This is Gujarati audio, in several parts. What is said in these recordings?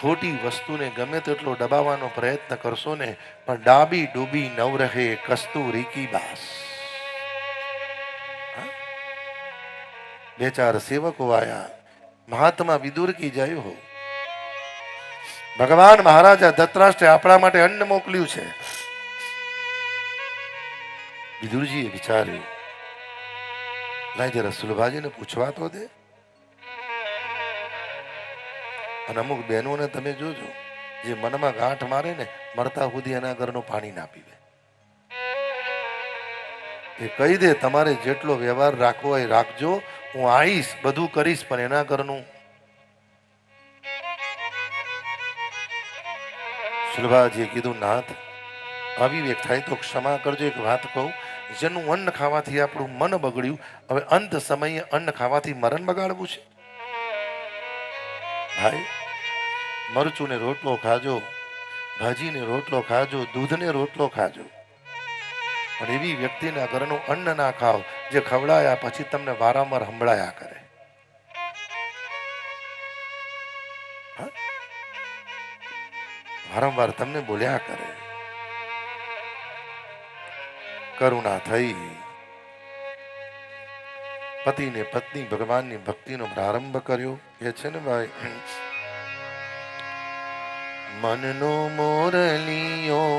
ખોટી વસ્તુને ગમે તેટલો દબાવવાનો પ્રયત્ન કરશો ને પણ ડાબી ડૂબી નવ રહે કસ્તુરી કી બાસ. બે ચાર સેવકો આયા, મહાત્મા વિદુર કી જય હો. ભગવાન મહારાજા ધૃતરાષ્ટ્રે આપણા માટે અન્ન મોકલ્યું છે. વિદુરજીએ વિચાર્યું, લાય જરા સુલભાજીને પૂછવા તો દે. અને અમુક બહેનોને તમે જોજો, જે મનમાં ગાંઠ મારે ને મરતા સુધી એના ઘરનું પાણી ના પીવે. એ કહી દે તમારે જેટલો વ્યવહાર રાખવો હોય રાખજો, હું આવીશ બધું કરીશ, પણ એના ઘરનું. સુલભાજીએ કીધું, નાથ અવિવેક થાય તો ક્ષમા કરજો. એક વાત કહું, જેનું અન્ન ખાવાથી આપણું મન બગડ્યું, હવે અંત સમયે અન્ન ખાવાથી મરણ બગાડવું છે? ભાઈ, મરચું ને રોટલો ખાજો, ભાજી ને રોટલો ખાજો, દૂધ ને રોટલો ખાજો, પણ એવી વ્યક્તિના ઘરનું અન્ન ના ખાઓ જે ખવડાયા પછી તમને વારંવાર સંભળાયા કરે. વારંવાર તમને બોલ્યા કરે. કરુણા થઈ, પતિ ને પત્ની ભગવાનની ભક્તિનો પ્રારંભ કર્યો. એ છે ને ભાઈ, મનનો મોરલિયો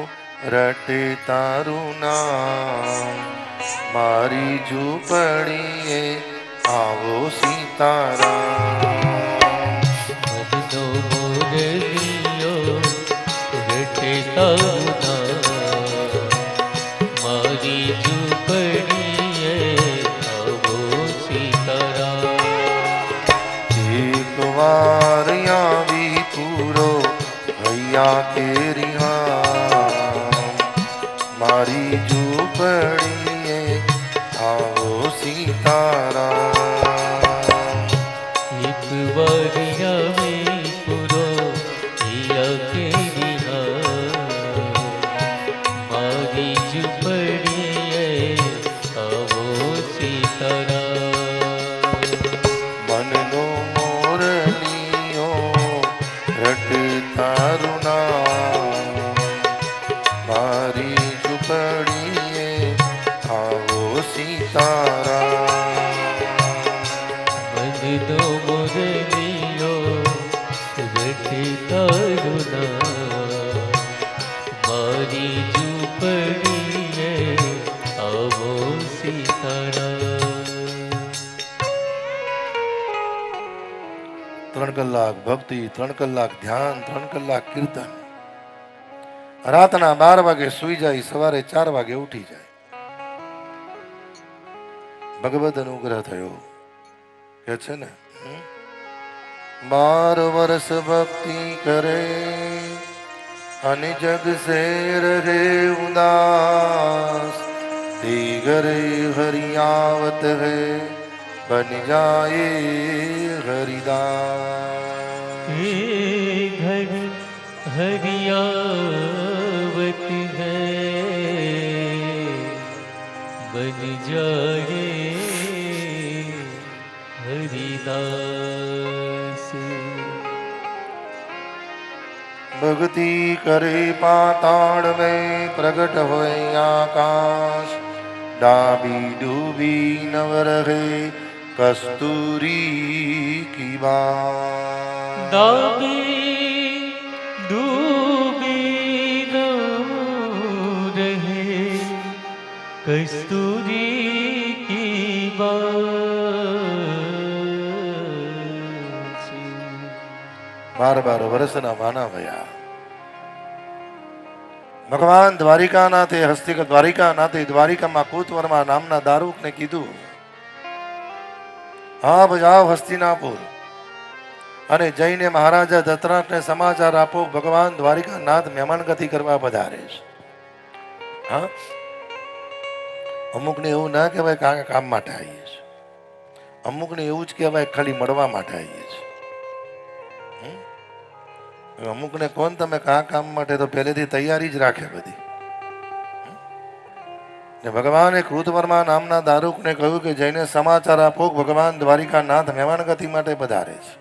રટે તારું નામ, મારી ઝૂંપડીએ આવો સીતારામ. મનનો મોરલિયો રટે તારું નામ, મારી ઝૂંપડીએ આવો સીતારામ. એક વાર આવી પૂરો ભૈયા કેરી હામ, મારી ઝૂંપડીએ આવો સીતારામ. એક વાર આવી પૂરો ભૈયા કેરી હામ, મારી ઝૂંપડીએ આવો સીતારામ. મનનો મોરલિયો રટે તારું નામ, મારી ઝૂંપડીએ આવો સીતારામ. મનનો મોરલિયો રટે તારું નામ, મારી ઝૂંપડીએ આવો સીતારામ. 3 કલાક ભક્તિ, 3 કલાક ધ્યાન, 3 કલાક કીર્તન. રાતના 12 વાગે સુઈ જાય, સવારે 4 વાગે ઉઠી જાય. ભગવદ અનુગ્રહ થયો. કે છે ને, 12 વર્ષ ભક્તિ કરે અને જગ સે રહે ઉદાસ, તે ઘરે હરિયાવત હૈ બન જાએ હરિદાસ. हे घर हरियावत है बन जाए हरिदास. भक्ति करे पाताड़ में प्रगट होए आकाश, डाबी डूबी नव रहे कस्तूरी की बात. दाबी डूबी न रहे कस्तूरी की बात. 12 વર્ષના વાના ભયા. ભગવાન દ્વારિકાનાથે દ્વારિકાનાથે દ્વારિકામાં કૂતવર્મા નામના દારૂકને કીધું, હા જાઓ હસ્તિનાપુર અને જઈને મહારાજા ધૃતરાષ્ટ્રને સમાચાર આપો, ભગવાન દ્વારિકાનાથ મહેમાનગતિ કરવા પધારે છે. હા, અમુકને એવું ના કહેવાય કામ માટે આવીએ છીએ, અમુકને એવું જ કહેવાય ખાલી મળવા માટે આવીએ છીએ. અમુકને કોણ તમે કામ માટે તો પહેલેથી તૈયારી જ રાખે બધી. ભગવાને કૃતવર્મા નામના દારૂકને કહ્યું કે જઈને સમાચાર આપો, ભગવાન દ્વારિકાનાથ મહેમાનગતિ માટે પધારે છે.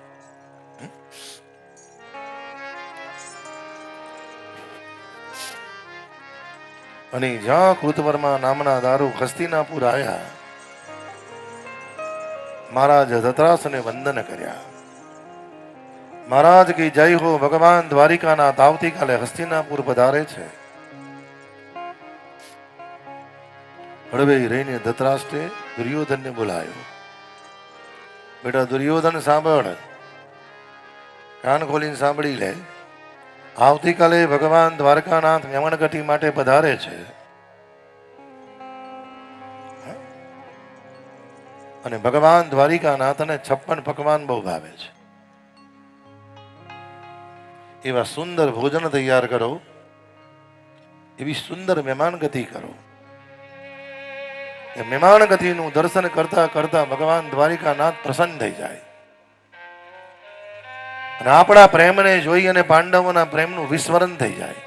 અને જ્યાં કૃતવર્મા નામના દારૂ હસ્તિનાપુર આવ્યા, મહારાજ ધતરાસને વંદન કર્યા. મહારાજ કી જય હો. ભગવાન દ્વારિકાનાથ આવતીકાલે હસ્તિનાપુર પધારે છે. હળવે રહીને ધતરાષ્ટ્રે દુર્યોધનને બોલાયો. બેટા દુર્યોધન સાંભળ, કાન ખોલીને સાંભળી લે. આવતીકાલે ભગવાન દ્વારકાનાથ મેમણગઢી માટે પધારે છે. અને ભગવાન દ્વારિકાનાથને 56 પકવાન બહુ ભાવે છે. એવા સુંદર ભોજન તૈયાર કરો, એવી સુંદર મહેમાનગતિ કરો. એ મહેમાનગતિનું દર્શન કરતા કરતા ભગવાન દ્વારિકાનાથ પ્રસન્ન થઈ જાય. અને આપણા પ્રેમને જોઈ અને પાંડવોના પ્રેમનું વિસ્મરણ થઈ જાય.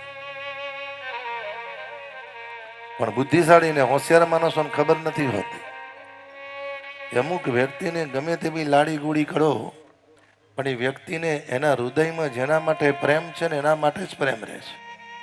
પણ બુદ્ધિશાળી ને હોશિયાર માણસોને ખબર નથી હોતી. અમુક વ્યક્તિને ગમે તેવી લાડી ગોળી કરો, પણ એ વ્યક્તિને એના હૃદયમાં જેના માટે પ્રેમ છે ને એના માટે જ પ્રેમ રહે છે.